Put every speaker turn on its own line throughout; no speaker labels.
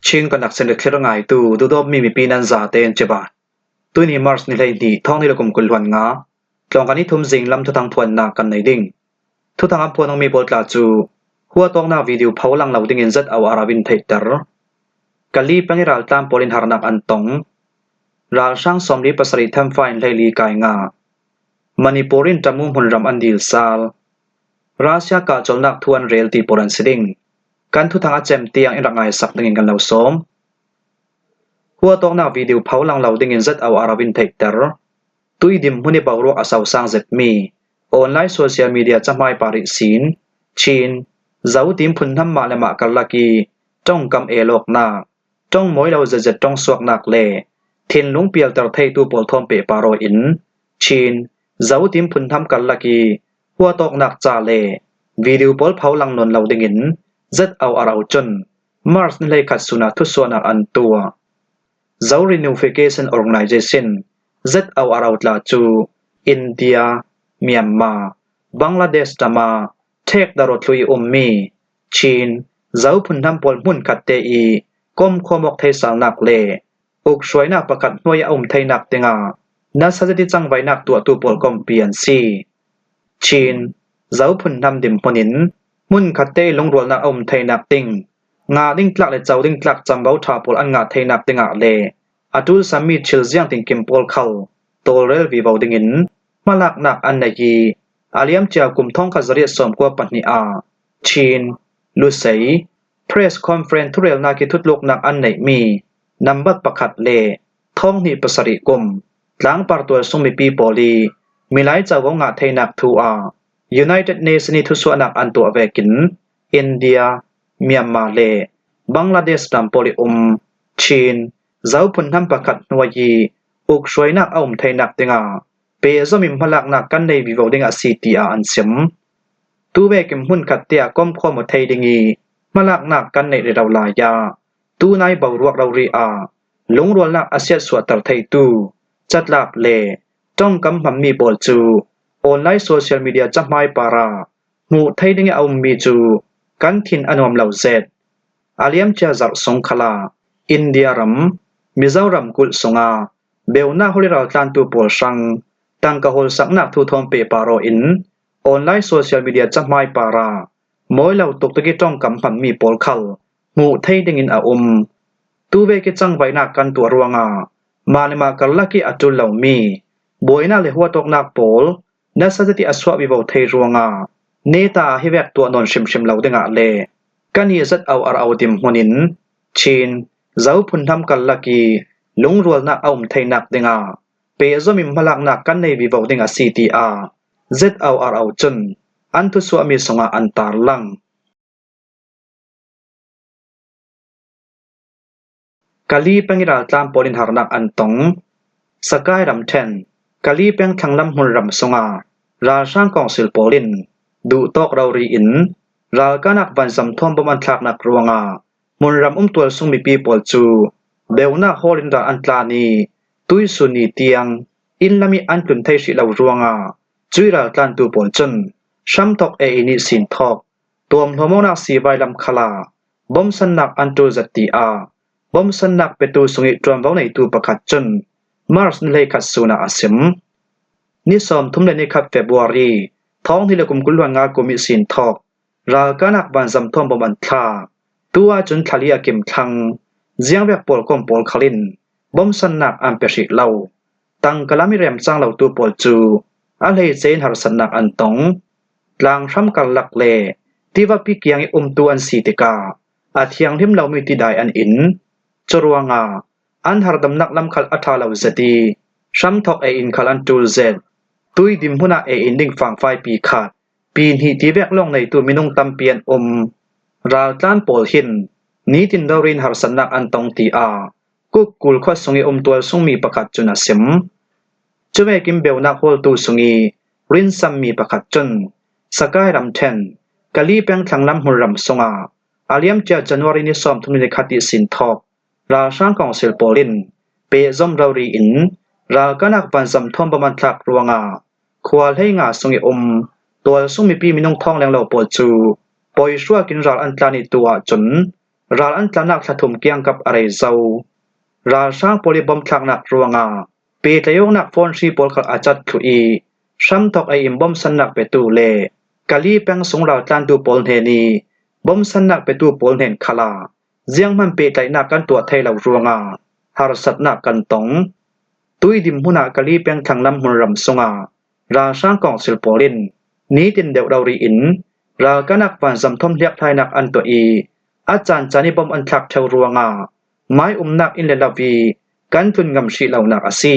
ชิงกันนักเสนอเครื่องไงตูดูดอบมีปีนันซาเตนเจบาตุยนี่มาร์สนี่เลยดีท้องนี่ละกุมกุลวันงาลองกันนี้ทุ่มสิงลำทุทังพวนนากันในดิ่งทุทังอัพพวนังมีบทลาจูหัวตองหน้าวิดีโอเผาลังเหล่าดิ่งอินซัดเอาอาราบินไทเตอร์กะลีปังอิรัลตามโพลินฮาร์นักอันตงราช่างสมรีปัสริทัมไฟน์เลยลีกายงามันิปูรินจามุมหุนรำอันดิลซาลรัสเซียกาจลนักทวนเรลตีโปรันซิดิงกันทุทังอาเจมเตียงอิรักไงสักดิ่งกันเหล่าสมหัวตองหน้าวิดีโอเผาลังเหล่าดิ่งอินซัดเอาอาราบินไทเตอร์ตุยดิมหุนิบาวรวกอาสาวสร้างเจ็ดมีออนไลน์โซเชียลมีเดียจะไม่ปาริสินชีนเจ้าดิมพุนทำมาเลมากัลลักีจ้องกำเอโลกนาจ้องมวยเราจะจ้องสวกนักเล่ทินลุงเปียลตระเทยตูปอลทอมเปปาโรอินชีนเจ้าดิมพุนทำกัลลักีหัวตอกนักจ่าเล่วิดีโอปอลเผาลังนนเหล่าดิ่งอินจัดเอาอาราจนมาร์สเลยขัดสุนัขทุสวนักอันตัวเจ้า Reunification Organizationจัดเอาอาราลาจูอินเดียเมียนมาบังกลาเทศตามาเทคดารถลุยมีจีนเจ้าพุนทำปอลมุนขัดเตอีก้มขมกไทยสาวนักเล่อุกช่วยนักประกัดหน่วยไทยนักเตงานัสจะติจังไว้นักตัวตูปอลกอมเปียนซีจีนเจ้าพุนทำดิมพนินมุนขัดเตลงรวลนักไทยนักติงงาดิ้งตลักและเจ้าดิ้งตลักจำเบาทาปอลอันงาไทยนักเตงาเล่อาตุลสามีชิลเซียงติงกิมปอลเขาโตเรลวีบาวดิงินมาลักนักอันใดยีอาเลียมเจ้ากุมท่องขจริยสมกว่าปัญญาจีนลุเซยเพรสคอนเฟรนซ์ทุเรลนาคิทุตโลกนักอันไหนมีนำบัดประคัดเลท่องนี่ประสริกุมหลังปาร์ตัวสมิปีปอลีมีหลายเจ้าวงาไทยนักทัวUnited Nations ทุสวนักอันตัวเวกินอินเดียเมียนมาเลบังกลาเทศตามปอลีจีนเจ้าพุนทำประคัดนวยีอุกช่วยนักไทยนักเตงาเปซอมิมพลักนักกันในวิวดิงอาซีตีอาอันเซมตูเวกิมหุ่นขัดเตียก้มข้อมไทยดิงีมลักนักกันในเรดาวลายาตูนายบาวรวกเราเรีอาลงรวลนักอาเซียสวดตรไทยตูจัดลักเลจ้องกำมันมีบอลจูออนไลน์โซเชียลมีเดียจับไม้ปารางูไทยดิงีเอามีจูกันทินอนวมเหล่าเซดอาเลียมเจาจักสงขลาอินเดียรัมมิซารัมกุลสงาเบลนาฮอลิราตันตูปอชังตังกะฮอลสักนักทุทอมเปปาโรอินออนไลน์โซเชียลมีเดียจับไม้ปารามอยเหล่าตกตะกี้จ้องกำพันมีปอลคัลงูไทยดิงินอาตูเวกิจังไว้นักกันตัวรวงมาเลมากัลลักีอัจุลเหล่ามีบอยนาเลหัวตกนักปอลนัสจะติอสวะวิบาวไทยรวงเนตาฮิเวกตัวนนชิมเหล่าดิงะเลกันยีจัดเอาอาราดิมฮนินจีนเจ้าพุนทำกัลลักีลงรวลนักไทยนักดิงาเปซอมิมพลักนักกันในวิวดิงาซีตีอาเจ็ดเอาจนอันทุสวามีสงาอันตาลังกาลีเป็งอิรัลตามโพลินฮาร์นักอันตงสกายรัมเทนกาลีเป็งทังลำหุนรัมสงาราช่างกองสิลโพลินดูตอกเรารีอินราลกานักวันสัมทอมบมันทักนักรวงมุนรำตัวสุงมีปีปอลจูเบลนาฮอลินดาอันตลานีตุยสุนีเตียงอินลามีอันกุนไทยสิเหล่ารวงจุยราตันตูปอลจนช้ำทอกเออินิสินทอกตัวมโฮโมนักสีใบลำคลาบอมสันนักอันตูจัตติอาบอมสันนักเปตูสุงิตรวมเว้าในตูประคัดจนมาร์สเลยขัดสุนาอาซิมนิสอมทุ่มเลนิคับเฟบรุอารีท้องที่เลกุมกุลวันงากุมิสินทอกราลกานักบันสัมทอมบมันทาตัวจนทะเลกิมทังเจียงแบบปอลกอมปอลคลินบอมสันนักอันเปริกเหล่าตังกะลามิเรมจังเหล่าตัวปอลจูอาเลเซนหารสันนักอันตงลางทำกันหลักเลที่ว่าพิกยังตัวอันสีติกาอาเทียงทิมเหล่ามีติได้อันอินจรวงอันหารดำนักลำคัลอัฐาเหล่าเจตีช้ำทอกอินคัลอันจูเซดตุยดิมหุนาอินดิ่งฝั่งไฟปีขาดปีนหีที่แวกล่องในตัวมินุงตำเปียนราลตันปอลหินนี้ตินดารินหารสันนักอันตงตีอากุกกุลข้อสงอีตัวสงมีประคัดจุนาซิมจเวกิมเบลนักฮอลตูสงอีรินซัมมีประคัดจนสกายรัมเทนกะลีเป็งทังลำหุนรัมสงอาเลียมเจาจันวารินิสอมทุนิเลขัดสินทอกราช่างกองเซลโพลินเปซอมเรารีอินราลกานักวันสัมทอมบมันทักรวงควาลให้งาสงอีตัวสงมีปีมินุงทองแรงเหล่าปอจูปอยชัวกินราลอันตานิตัวจน ราอันตระหนักถมเกียงกับอะไรเจ้าราช่างโพลิบอมทางหนักรัวงาเปิดยกนักฟอนชีโพลขัดอาจัดถุยซ้ำตอกไออิมบอมสันนักเปตูเล่กะลีแปงสงราตันตูโพลเฮนีบอมสันนักเปตูโพลเฮนคลาเจียงมันเปิดใจนักกันตัวไทยเหล่ารัวงาหารสัตนักกันตงตุยดิมหุนากะลีแปงทางลำหุนรำสงาราช่างกองสิลโพลินนี้ตินเดวดาวรีอินรากันักวันจำทมเลียกไทยนักอันตัวอีอาจารย์จานิบอมอันทักเทวรัวงาไม้นักอินเลลาวีกันทุนงำชีเหล่านักอาซี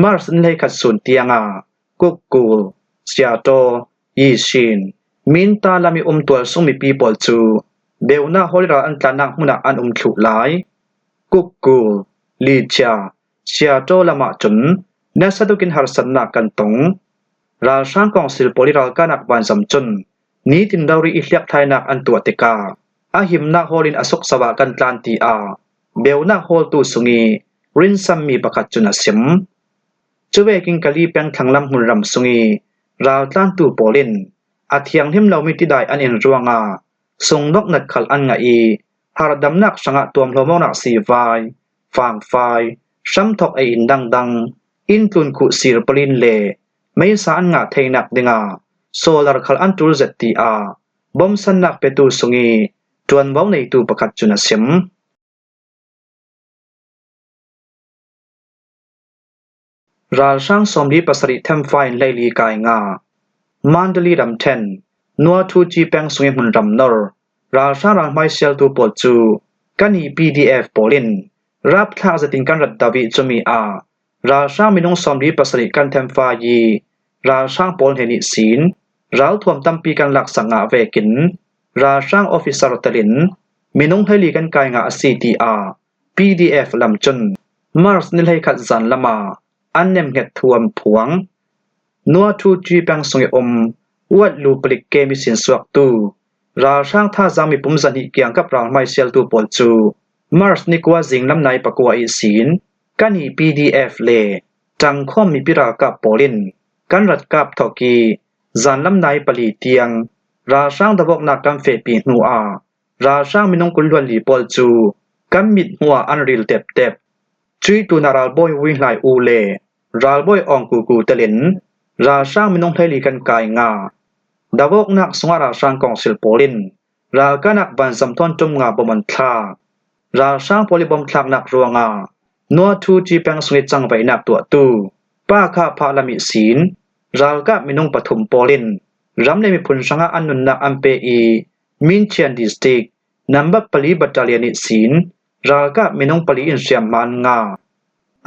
มาร์สในขัดสุนเตียงากุกกูลเซียโตยีชินมินตาลามีตัวสงมีปีปอลจูเบลนาฮอลิราอันตานักมุนักอันฉุหลายกุกกูลลีเชียเซียโตละมาจุนเนสตุกินหารสันนักกันตงราชางกองสิลโพลิรากันักวันจำจุนนี้ตินดาวรีอิเลียกไทยนักอันตัวติกาอาหิมนักฮอลินอสกสวากันตานตีอาเบลนักฮอลตูสุงีรินซัมมีประคัดจุนสิมช่วยกินกะลีเป็นทางลำหุ่นรำสุงีราวตานตูโพลินอาเทียงหิมเราไม่ติดได้อันเอ็นรัวงาทรงนกนัดขัลอันงาอีหารดำนักสังตัวมลมนักสีไฟฟางไฟซ้ำทอกไออินดังอินตุนขุสีรปลินเล่ไม่สานงาเทนักดิงาโซลาร์ขัลอันตูเซตีอาบอมสันนักเปตูสุงีจวนว้าในตูประคัดจุนสิมราช่างสมดีปัสริเทมไฟน์ไลลีกายงามันเดลีรำเทนนัวทูจีแปงสุยมุนรำนอร์ราช่างรังไมเซลตูปอจูกันฮี PDF โพลินรับท่าจะติงกันรัดดาวิจุมีอาราช่างมินงสมดีปัสริกันเทมไฟยีราช่างโพลเฮนิศีนราวทวมตั้มปีกันหลักสังอาเวกินราช่างออฟฟิศารตลินมินงไทลีกันกายงา CTR PDF ลำจุนมาร์สนิลให้ขัดจันละมาอันเนมเห็ดทวมผวงนัวทูจีแปงสงอมวัดลูปลิกเกมิสินสวกตูราช่างท่าจามีปุ่มจันหิเกียงกับรางไมเซลตูปอลจูมาร์สนิกว่าจิงลำในปะกัวอีศีนกันฮี PDF เลจังข้อมมีปิรากับโพลินกันรัดกับทอกีจันลำในปลีเตียงราช่างตะบกนักกันเฟปีหัวราช่างมินงกุลวันลีปอลจูกันมิดหัวอันริลเต็บจุยตูนาราลบอยวิ่งไล่อูเล่ราลบอยอองกูเตลินราช่างมินงไทลีกันกายงาดาวกนักสงราช่างกองสิลโพลินรากันักบันสำทอนจมงาบมันทาราช่างโพลิบอมทางนักรัวงานัวทูจีแปงสงจังไปนักตัวตูป้าข้าพาลามิศีนราลกับมินงปฐมโพลินรำในมีผลสังอันนุนนักอัมเปอีมินเชียนดิสติกนัมบับปลีบัตตาเลียนิศีนรากับมินงปลีอินเซียมมันงา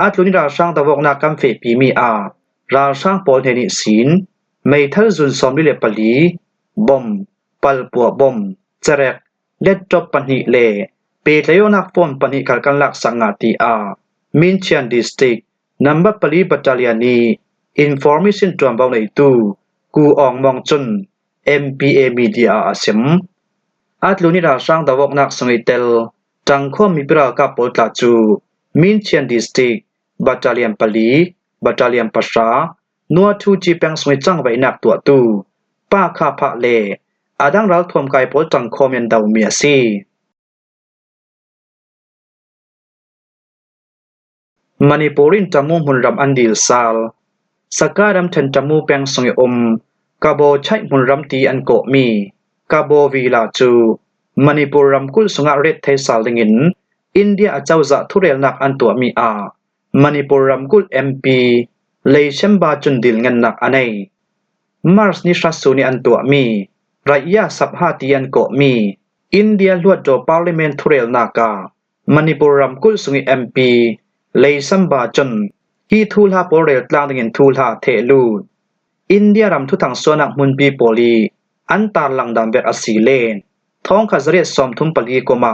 อาตุนิราช่างตะวกนักกัมเฟปีมีอาราช่างโพลเฮนิศีนไม่ทัลจุนสอมดิเลปลีบอมปัลปัวบอมเจเรกเล็ดจบปันหิเลเปตโยนักฟอนปันหิกัลกันลักสังอาตีอามินเชียนดิสติกนัมบับปลีบัตตาเลียนีอินฟอร์มิชันจวมเบาในตูกูอองมองจุน MPA มีเดียอาเซมอาตุนิราช่างตะวกนักสงิเตลจังข้อมีปรากับโพลตาจูมินเชียนดิสติกบัตตาเลียนปลีบัตตาเลียนปัสรานัวทูจีแปงสมัยจังไว้นักตัวตูป้าคาพะเลอาดังรัลทวมไกโพลจังคอมยันดาวเมียซีมณีปุรินจมูมุนรำอันดิลซาลสการำเทนจมูแปงสงอมกาโบใช้มุนรำตีอันโกมีกาโบวีลาจูมณีปุรำกุลสงะเรตเทสาลดิงินอินเดียเจ้าจะทุเรลนักอันตัวมีมณีปุรำกุลMPเลยเชมบาจุนดิลเงินนักอันไหนมาร์สนิชาสุนีอันตัวมีรายาสับหาตีอันโกมีอินเดียลวดโจพาร์ลิเมนต์ทุเรลนักมณีปุรำกุลสง MPเลยสัมบาจุนฮีทูลาโปเรลตลางดิงินทูลาเทลูอินเดียรำทุทังส่วนนักมุนปีโปลีอันตาลังดำเบกอสีเลนท้องขจเรศสมทุมปลีกมา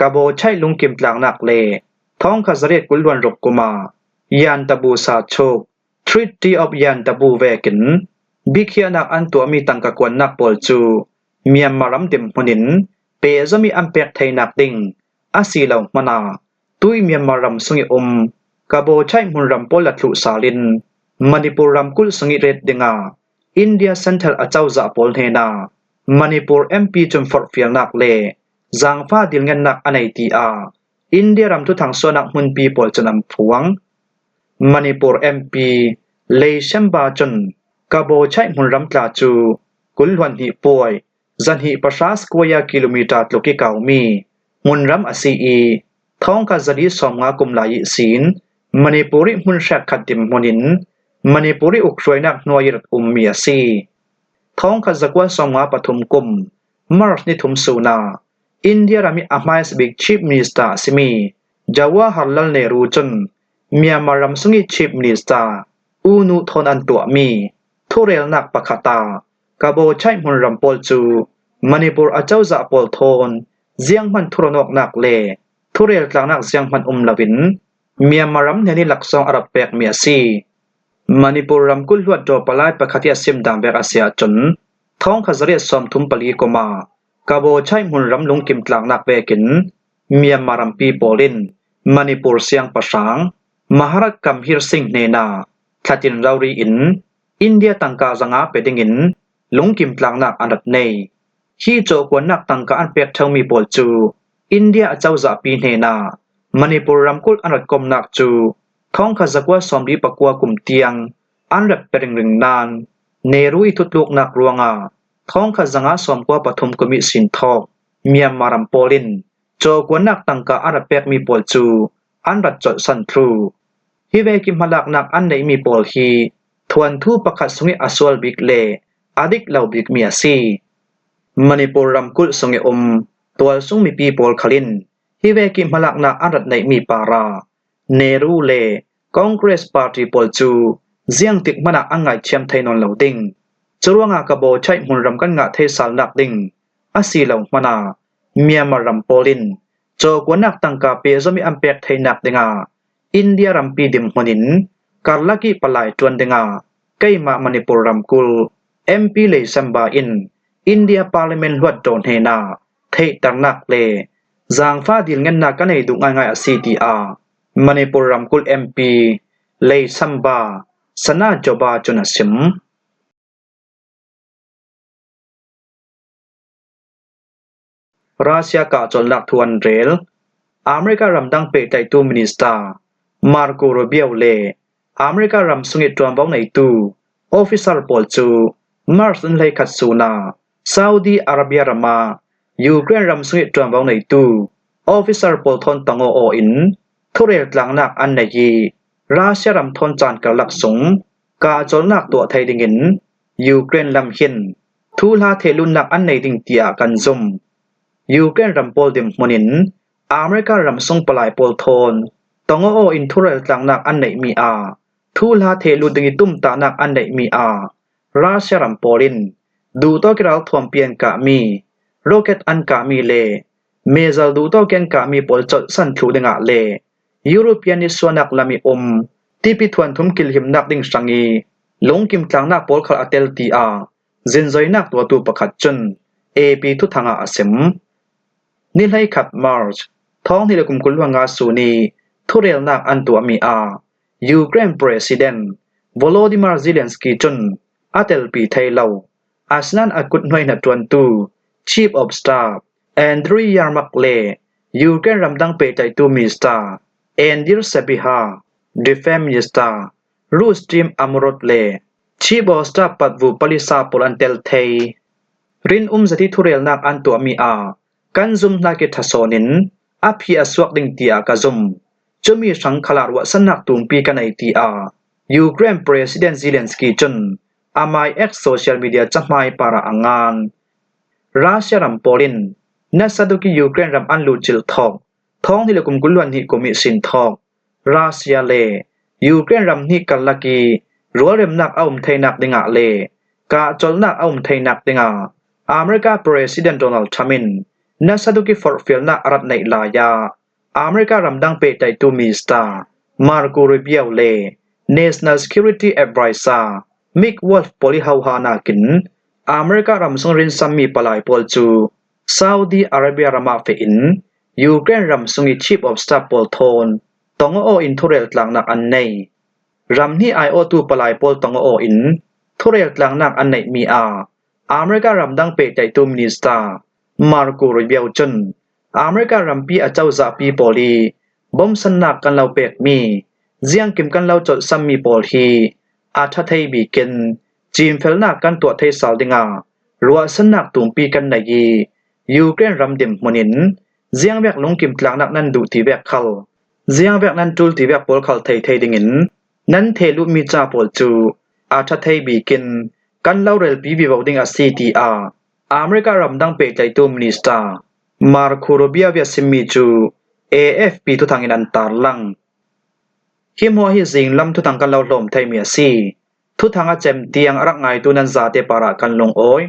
กาโบใช้ลุงกิมตลางนักเลท้องขจเรศกุลวันรบกมายานตะบูซาโชก Treaty of ยานตะบูเวกินบิเคียนักอันตัวมีตังกกวนนักปอลจูเมียนมารำเต็มหุนินเปจะมีอัมเปกไทยนักดิงอาศีเหล่ามานาตุยเมียนมารำสุงิกาโบใช้มุนรำปอลัดลุสาลินมณีปุรำกุลสุงิเรดดิงาอินเดียเซ็นทรัลอาเจ้าจะปอลเฮนามณีปุร MP จมฟอร์เฟียนักเล จางฟ้าดิลเงินนักอันไหนตีอินเดียรำทุทางส่วนนักมุนปีปอลจะนำพวงมณิปุร MP เลยเชมบาจนกะโบใช้มุนรำตลาจูกุลวันหิป่วยจันหิประชาสกวยากิโลเมตรตลกิกาวมีมุนรำอซีอีท้องกะจดีสองงากุมลายศีลมณิปุริมุนแชกขัดติมมุนินมณิปุริอุกช่วยนักนวยรัตเมียซีท้องกะจักวาสองงาปฐุมกุมมาร์ชนิทุมสูนาอินเดียรามีอามาสบิกชีฟมินิสเตอร์ซิมีจาวาฮัลลัลเนรูจนเมียมารำสุงิชีฟมินิสเตอร์อูนุทอนอันตัวมีทุเรลนักปะคาตากะโบใช้มุนรำปอลจูมณิปุรอาเจ้าจะปอลโทนเจียงมันทุรนอกนักเลทุเรลกลางนักเจียงมันลวินเมียมารำเนนิลักซองอารับเปกเมียซีมณิปุรรำกุลวัดโดปลายปะคาติอาซิมดังเบกอาเซียจนท้องขจริยสอมทุมปลีกมากะโบใช้มุนรำลงกิมกลางนักเวกินเมียมารำปีโปลินมณิปุรเสียงประสางมหารัฐกัมฮิรสิงห์เนนาทัตินเรารีอินเดียตังกาจังอาเปดิงินลงกิมกลางนักอันดับเนฮีโจกวนนักตังกาอันเปกเทามีโปลจูอินเดียเจ้าจะปีเนนามณิปุรรำกุลอันดับกมนักจูท้องขจักว่าสอมดีปกัวกุมเตียงอันดับเปริงริงนานเนรุยทุตลูกนักรวงท้องขจังอาสอมกัวปฐุมกุมิสินทอกเมียมารำโปลินโจกวนนักตังกาอันดับเปกมีโปลจูอันดับจดสันทรูฮิเวกิมหลักนักอันไหนมีโปลฮีทวนทูประคัดสงิอสวลบิกเลอดิกเหล่าบิกเมียซีมณิปุรรำกุลสงิตัวสุงมีปีโปลคลินฮิเวกิมหลักนักอันดับไหนมีปาราเนรูเลคองเกรสปาร์ตี้โปลจูเจียงติกมนักอังไงเชียมไทนนเหล่าดิงจรวงากะโบใช้มุนรำกันงะเทสาลนักดิงอาศีเหล่ามนาเมียมารำโปลินโจกวนักตังกาเปซมีอัมเปกไทนักดิงอินเดียรำปีดิมหนินการลักีปลายจวนดิงไกมามณิปุรรำกุล MP เลยซัมบาอินเดียปาร์ลิเมนต์วัดโดนเฮนาเทตังนักเลจางฟ้าดิลเงินนักกันให้ดุง่ายๆ CTR มณิปุรรำกุล MP เลยซัมบาสนาจบาจุนสิมรัสเซียกาจนลักทวนเรลอเมริการำดังเปไตตูมินิสตามาร์โกโรเบียเลอเมริการำสุงิตรวมบ้องในตูออฟิเซอร์ปอลจูมาร์สนไลคัตซูนาซาอุดีอาระเบียรามายูเครนรำสุงิตรวมบ้องในตูออฟิเซอร์ปอลทอนตังโออินทุเรลกลางนักอันในยีรัสเซียรำทอนจานกลักสงกาจนนักตัวไทยดิงินยูเครนลำหินทูลาเทลุนนักอันในดิงเตียกันซุมยูเครนรำโปลดิมมนินอเมริการำส่งปลายโปลโทนตงโออินทุเรลกลางนักอันไหนมีทูลาเทลุดิงิตุมตานักอันไหนมีรัสเซียรำโปลินดูโตกิรัลทวมเปียนกะมีโรเก็ตอันกะมีเลเมซัลดูโตเกนกะมีโปลจดสันทรูดิงะเลยุโรเปียนิสวนักลามีตีปิทวนทุมกิลหิมนักดิงสังงีลงกิมกลางนักโปลคาลอเตลตีเจนจอยนักตัวตูประคัดจนAP ทุทางอาเซมนิไลขัดมาร์ชท้องที่ละกุมกุลวังอาสูนีทุเรลนักอันตัวมียูเครนประธานวโลดิมาร์เซเลนสกีจนอาเตลปีไทยเลาอาสนันอากุดหน่วยนัดจวนตู Chief of Staff แอนดรียาร์มักเลยูเครนรำดังเปไตตูมิสตาแอนดิร์เซบิฮาดิเฟมิสตารูสตรีมอัมรดเล Chief of Staff ปัดวูปลิซาปอลันเตลเทรินสถิทุเรลนักอันตัวมีกันซุมนาเกทัสโนินอภิอสวกดิงตีกะซุมจะมีสังขลาดว่าสนักตุงปีกันในตียูเครนประธานเซเลนสกีจนอามายเอ็กโซเชียลมีเดียจักไม่ปาระอังงานรัสเซียรำโปลินนัสดุกิยูเครนรำอันลูจิลทอกท้องที่ละกุมกุลวันฮิกุมิสินทอกรัสเซียเลยูเครนรำฮิกัลลักีรัวเรมนักเอาไทยนักดิงะเลกาจลนักเอาไทยนักดิงะอเมริกาประธานโดนัลด์ทรัมป์นัสดุกิฟอร์ฟิลนักรัฐในลายาอเมริการำดังเปไตตูมิสตามาร์โกรูเบียเล National Security Advisor มิกวอลฟ์ปอลิฮาวฮานากินอเมริการำส่งรินซัมมีปลายโปลจูซาอุดีอาระเบียรามาเฟอินยูเครนรำส่งChief of Staff ปอลโทนตงโออินทุเรลกลางนักอันในรำนี้IO2 ปลายโปลตงโออินทุเรลกลางนักอันในมีอเมริการำดังเปไตตูมินิสตามาร์โกรูเบียจน อเมริการัมปีอาเจ้าจะปีปอลีบอมสนักกันเราเปกมีเจียงกิมกันเราจดซัมมีปอลฮีอาทัทไทบีกินจีมเฟลนักกันตัวไทยสาวดิงารัวสนักตุงปีกันไหนยียูเครนรำดิมมนินเจียงแวกลงกิมกลางนักนั้นดูที่แวกเขาเจียงแวกนั้นจูลที่แวกปอลเขาไทยดิงินนั้นเทลุมีจ่าปอลจูอาทัทไทบีกินกันเล่าเรลปีบีบาวดิงอาซีทีอาอเมริการัมดังเปกใจตัวมินิสตามาร์โคโรเบียเวียซิมิจู AFP ทุทางอินันตาลังหิมหัวหิสิงลำทุทางกันเล่าลมไทยเมียซีทุทางอาเจมเตียงรักไงตัวนั้นซาเตปาระกันลงโอย